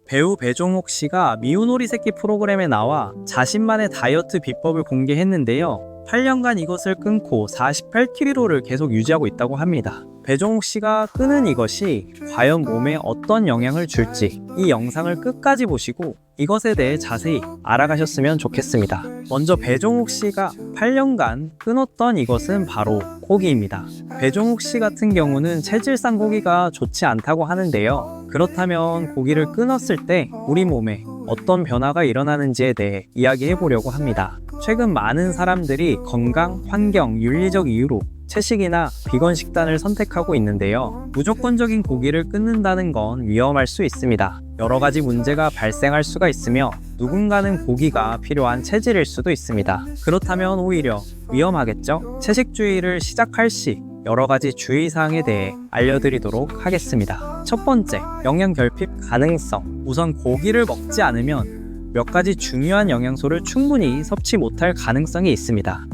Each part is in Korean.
배우 배종욱 씨가 미운오리 새끼 프로그램에 나와 자신만의 다이어트 비법을 공개했는데요. 8년간 이것을 끊고 48kg를 계속 유지하고 있다고 합니다. 배종욱 씨가 끊은 이것이 과연 몸에 어떤 영향을 줄지 이 영상을 끝까지 보시고 이것에 대해 자세히 알아가셨으면 좋겠습니다. 먼저 배종욱 씨가 8년간 끊었던 이것은 바로 고기입니다. 배종욱 씨 같은 경우는 체질상 고기가 좋지 않다고 하는데요. 그렇다면 고기를 끊었을 때 우리 몸에 어떤 변화가 일어나는지에 대해 이야기해 보려고 합니다. 최근 많은 사람들이 건강, 환경, 윤리적 이유로 채식이나 비건 식단을 선택하고 있는데요. 무조건적인 고기를 끊는다는 건 위험할 수 있습니다. 여러 가지 문제가 발생할 수가 있으며 누군가는 고기가 필요한 체질일 수도 있습니다. 그렇다면 오히려 위험하겠죠? 채식주의를 시작할 시 여러 가지 주의사항에 대해 알려드리도록 하겠습니다. 첫 번째, 영양 결핍 가능성. 우선 고기를 먹지 않으면 몇 가지 중요한 영양소를 충분히 섭취 못할 가능성이 있습니다.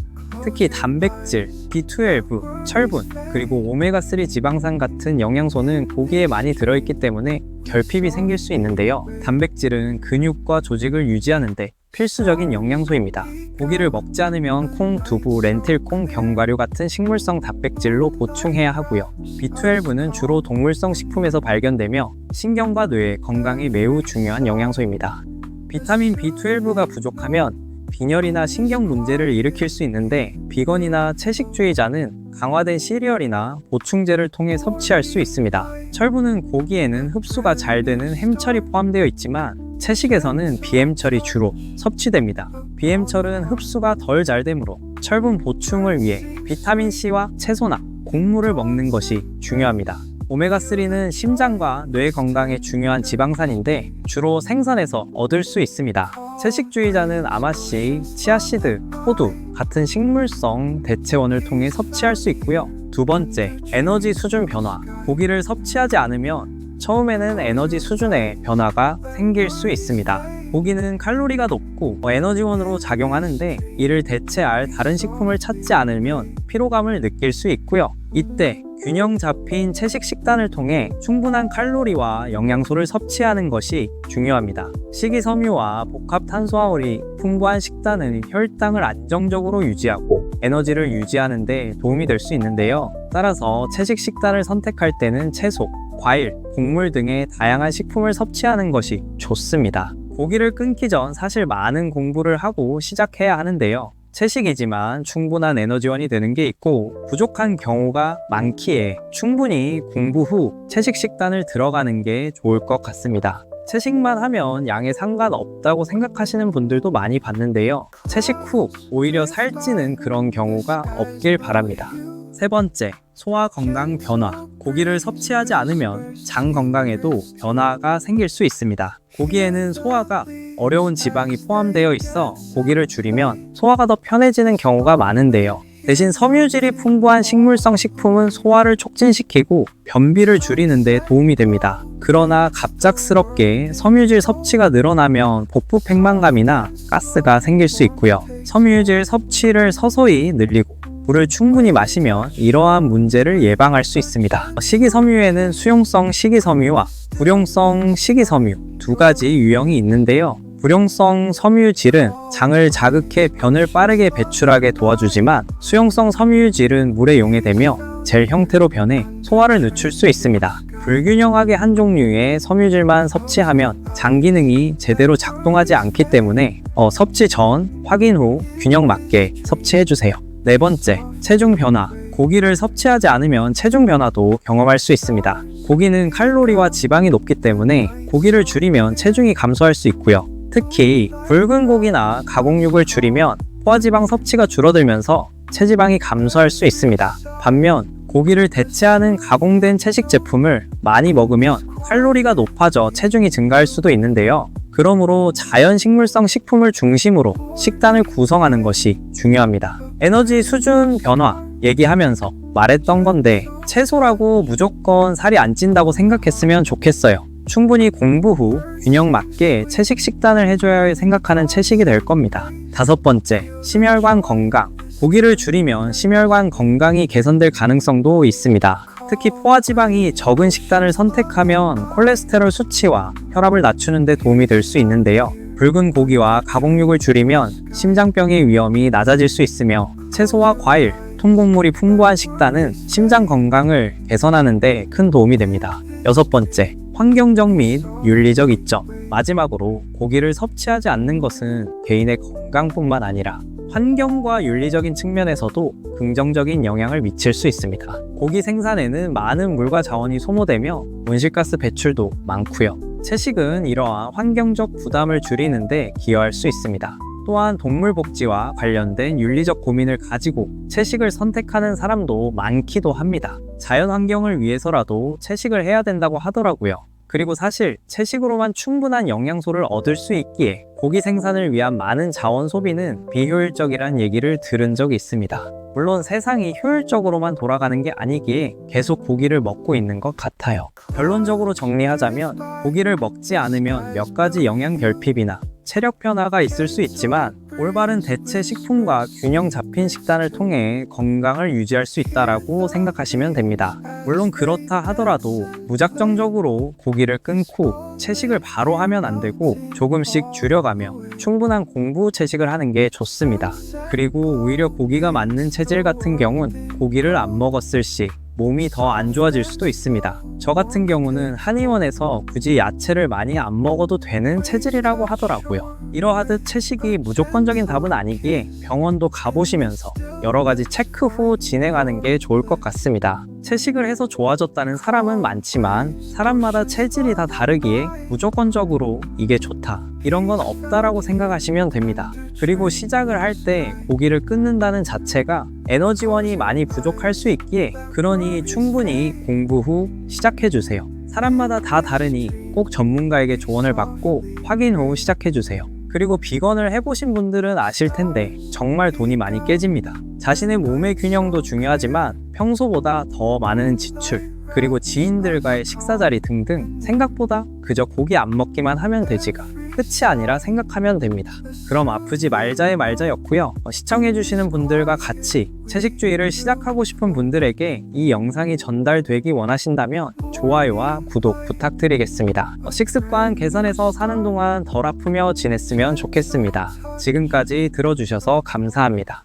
특히 단백질, B12, 철분, 그리고 오메가3 지방산 같은 영양소는 고기에 많이 들어있기 때문에 결핍이 생길 수 있는데요. 단백질은 근육과 조직을 유지하는데 필수적인 영양소입니다. 고기를 먹지 않으면 콩, 두부, 렌틸콩, 견과류 같은 식물성 단백질로 보충해야 하고요. B12는 주로 동물성 식품에서 발견되며 신경과 뇌 건강에 매우 중요한 영양소입니다. 비타민 B12가 부족하면 빈혈이나 신경 문제를 일으킬 수 있는데 비건이나 채식주의자는 강화된 시리얼이나 보충제를 통해 섭취할 수 있습니다. 철분은 고기에는 흡수가 잘 되는 햄철이 포함되어 있지만 채식에서는 비햄철이 주로 섭취됩니다. 비햄철은 흡수가 덜 잘 되므로 철분 보충을 위해 비타민C와 채소나 곡물을 먹는 것이 중요합니다. 오메가3는 심장과 뇌 건강에 중요한 지방산인데 주로 생선에서 얻을 수 있습니다. 채식주의자는 아마씨, 치아씨드, 호두 같은 식물성 대체원을 통해 섭취할 수 있고요. 두 번째, 에너지 수준 변화. 고기를 섭취하지 않으면 처음에는 에너지 수준에 변화가 생길 수 있습니다. 고기는 칼로리가 높고 에너지원으로 작용하는데 이를 대체할 다른 식품을 찾지 않으면 피로감을 느낄 수 있고요. 이때 균형 잡힌 채식 식단을 통해 충분한 칼로리와 영양소를 섭취하는 것이 중요합니다. 식이섬유와 복합 탄수화물이 풍부한 식단은 혈당을 안정적으로 유지하고 에너지를 유지하는 데 도움이 될 수 있는데요. 따라서 채식 식단을 선택할 때는 채소, 과일, 곡물 등의 다양한 식품을 섭취하는 것이 좋습니다. 고기를 끊기 전 사실 많은 공부를 하고 시작해야 하는데요. 채식이지만 충분한 에너지원이 되는 게 있고 부족한 경우가 많기에 충분히 공부 후 채식 식단을 들어가는 게 좋을 것 같습니다. 채식만 하면 양에 상관없다고 생각하시는 분들도 많이 봤는데요. 채식 후 오히려 살찌는 그런 경우가 없길 바랍니다. 세 번째, 소화 건강 변화. 고기를 섭취하지 않으면 장 건강에도 변화가 생길 수 있습니다. 고기에는 소화가 어려운 지방이 포함되어 있어 고기를 줄이면 소화가 더 편해지는 경우가 많은데요. 대신 섬유질이 풍부한 식물성 식품은 소화를 촉진시키고 변비를 줄이는 데 도움이 됩니다. 그러나 갑작스럽게 섬유질 섭취가 늘어나면 복부 팽만감이나 가스가 생길 수 있고요. 섬유질 섭취를 서서히 늘리고 물을 충분히 마시면 이러한 문제를 예방할 수 있습니다. 식이섬유에는 수용성 식이섬유와 불용성 식이섬유 두 가지 유형이 있는데요. 불용성 섬유질은 장을 자극해 변을 빠르게 배출하게 도와주지만 수용성 섬유질은 물에 용해되며 젤 형태로 변해 소화를 늦출 수 있습니다. 불균형하게 한 종류의 섬유질만 섭취하면 장 기능이 제대로 작동하지 않기 때문에 섭취 전, 확인 후 균형 맞게 섭취해주세요. 네 번째, 체중 변화. 고기를 섭취하지 않으면 체중 변화도 경험할 수 있습니다. 고기는 칼로리와 지방이 높기 때문에 고기를 줄이면 체중이 감소할 수 있고요. 특히 붉은 고기나 가공육을 줄이면 포화지방 섭취가 줄어들면서 체지방이 감소할 수 있습니다. 반면 고기를 대체하는 가공된 채식 제품을 많이 먹으면 칼로리가 높아져 체중이 증가할 수도 있는데요. 그러므로 자연 식물성 식품을 중심으로 식단을 구성하는 것이 중요합니다. 에너지 수준 변화 얘기하면서 말했던 건데 채소라고 무조건 살이 안 찐다고 생각했으면 좋겠어요. 충분히 공부 후 균형 맞게 채식 식단을 해줘야 생각하는 채식이 될 겁니다. 다섯 번째, 심혈관 건강. 고기를 줄이면 심혈관 건강이 개선될 가능성도 있습니다. 특히 포화지방이 적은 식단을 선택하면 콜레스테롤 수치와 혈압을 낮추는 데 도움이 될 수 있는데요. 붉은 고기와 가공육을 줄이면 심장병의 위험이 낮아질 수 있으며 채소와 과일, 통곡물이 풍부한 식단은 심장 건강을 개선하는 데 큰 도움이 됩니다. 6번째, 환경적 및 윤리적 이점. 마지막으로 고기를 섭취하지 않는 것은 개인의 건강뿐만 아니라 환경과 윤리적인 측면에서도 긍정적인 영향을 미칠 수 있습니다. 고기 생산에는 많은 물과 자원이 소모되며 온실가스 배출도 많고요. 채식은 이러한 환경적 부담을 줄이는 데 기여할 수 있습니다. 또한 동물 복지와 관련된 윤리적 고민을 가지고 채식을 선택하는 사람도 많기도 합니다. 자연 환경을 위해서라도 채식을 해야 된다고 하더라고요. 그리고 사실 채식으로만 충분한 영양소를 얻을 수 있기에 고기 생산을 위한 많은 자원 소비는 비효율적이란 얘기를 들은 적이 있습니다. 물론 세상이 효율적으로만 돌아가는 게 아니기에 계속 고기를 먹고 있는 것 같아요. 결론적으로 정리하자면 고기를 먹지 않으면 몇 가지 영양 결핍이나 체력 변화가 있을 수 있지만 올바른 대체 식품과 균형 잡힌 식단을 통해 건강을 유지할 수 있다라고 생각하시면 됩니다. 물론 그렇다 하더라도 무작정적으로 고기를 끊고 채식을 바로 하면 안 되고 조금씩 줄여가며 충분한 공부 채식을 하는 게 좋습니다. 그리고 오히려 고기가 맞는 체질 같은 경우는 고기를 안 먹었을 시 몸이 더 안 좋아질 수도 있습니다. 저 같은 경우는 한의원에서 굳이 야채를 많이 안 먹어도 되는 체질이라고 하더라고요. 이러하듯 채식이 무조건적인 답은 아니기에 병원도 가보시면서 여러 가지 체크 후 진행하는 게 좋을 것 같습니다. 채식을 해서 좋아졌다는 사람은 많지만 사람마다 체질이 다 다르기에 무조건적으로 이게 좋다, 이런 건 없다라고 생각하시면 됩니다. 그리고 시작을 할 때 고기를 끊는다는 자체가 에너지원이 많이 부족할 수 있기에 그러니 충분히 공부 후 시작해주세요. 사람마다 다 다르니 꼭 전문가에게 조언을 받고 확인 후 시작해주세요. 그리고 비건을 해보신 분들은 아실 텐데 정말 돈이 많이 깨집니다. 자신의 몸의 균형도 중요하지만 평소보다 더 많은 지출, 그리고 지인들과의 식사 자리 등등 생각보다 그저 고기 안 먹기만 하면 되지가 끝이 아니라 생각하면 됩니다. 그럼 아프지 말자의 말자였고요. 시청해주시는 분들과 같이 채식주의를 시작하고 싶은 분들에게 이 영상이 전달되기 원하신다면 좋아요와 구독 부탁드리겠습니다. 식습관 개선해서 사는 동안 덜 아프며 지냈으면 좋겠습니다. 지금까지 들어주셔서 감사합니다.